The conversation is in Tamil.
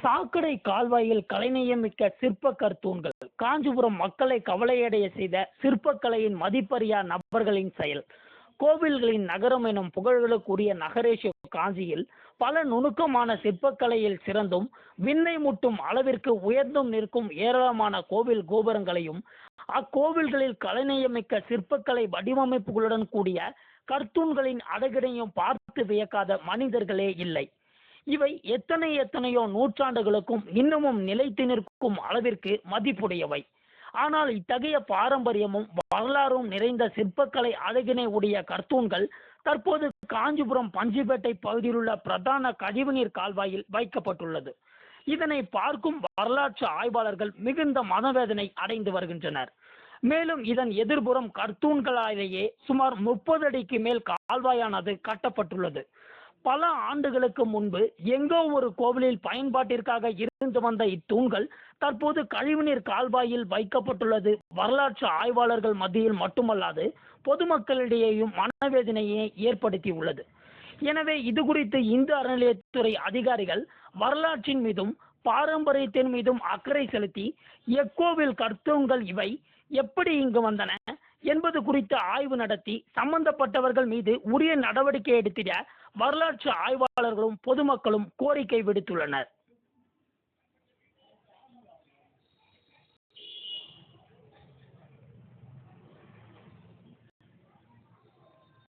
சாக்கடை கால்வாயில் கலைநயமிக்க சிற்ப கர்த்தூன்கள் காஞ்சிபுரம் மக்களை கவலையடைய செய்த சிற்பக்கலையின் மதிப்பறியா நபர்களின் செயல். கோவில்களின் நகரம் எனும் புகழ்களுக்குரிய நகரேஸ்வர் காஞ்சியில் பல நுணுக்கமான சிற்பக்கலையில் சிறந்தும் விண்ணை முட்டும் அளவிற்கு உயர்ந்தும் நிற்கும் ஏராளமான கோவில் கோபுரங்களையும் அக்கோவில்களில் கலைநயமிக்க சிற்பக்கலை வடிவமைப்புகளுடன் கூடிய கர்த்தூன்களின் அழகினையும் பார்த்து வியக்காத மனிதர்களே இல்லை. இவை எத்தனையோ நூற்றாண்டுகளுக்கும் இன்னமும் நிலைத்து நிற்கும் அளவிற்கு மதிப்புடையவை. ஆனால் இத்தகைய பாரம்பரியமும் வரலாறும் நிறைந்த சிற்பக்கலை அழகினை உடைய கர்த்தூன்கள் தற்போது காஞ்சிபுரம் பஞ்சுப்பேட்டை பகுதியில் உள்ள பிரதான கழிவுநீர் கால்வாயில் வைக்கப்பட்டுள்ளது. இதனை பார்க்கும் வரலாற்று ஆய்வாளர்கள் மிகுந்த மனவேதனை அடைந்து வருகின்றனர். மேலும் இதன் எதிர்புறம் கர்த்தூன்களாலேயே சுமார் 30 அடிக்கு மேல் கால்வாயானது கட்டப்பட்டுள்ளது. பல ஆண்டுகளுக்கு முன்பு எங்கோ ஒரு கோவிலில் பயன்பாட்டிற்காக இருந்து வந்த இத்தூண்கள் தற்போது கழிவுநீர் கால்வாயில் வைக்கப்பட்டுள்ளது வரலாற்று ஆய்வாளர்கள் மத்தியில் மட்டுமல்லாது பொதுமக்களிடையேயும் மனவேதனையை ஏற்படுத்தியுள்ளது. எனவே இது குறித்து இந்து அறநிலையத்துறை அதிகாரிகள் வரலாற்றின் மீதும் பாரம்பரியத்தின் மீதும் அக்கறை செலுத்தி எக்கோவில் கர்த்தூன்கள் இவை எப்படி இங்கு வந்தன என்பது குறித்து ஆய்வு நடத்தி சம்பந்தப்பட்டவர்கள் மீது உரிய நடவடிக்கை எடுத்திட வரலாற்று ஆய்வாளர்களும் பொதுமக்களும் கோரிக்கை விடுத்துள்ளனர்.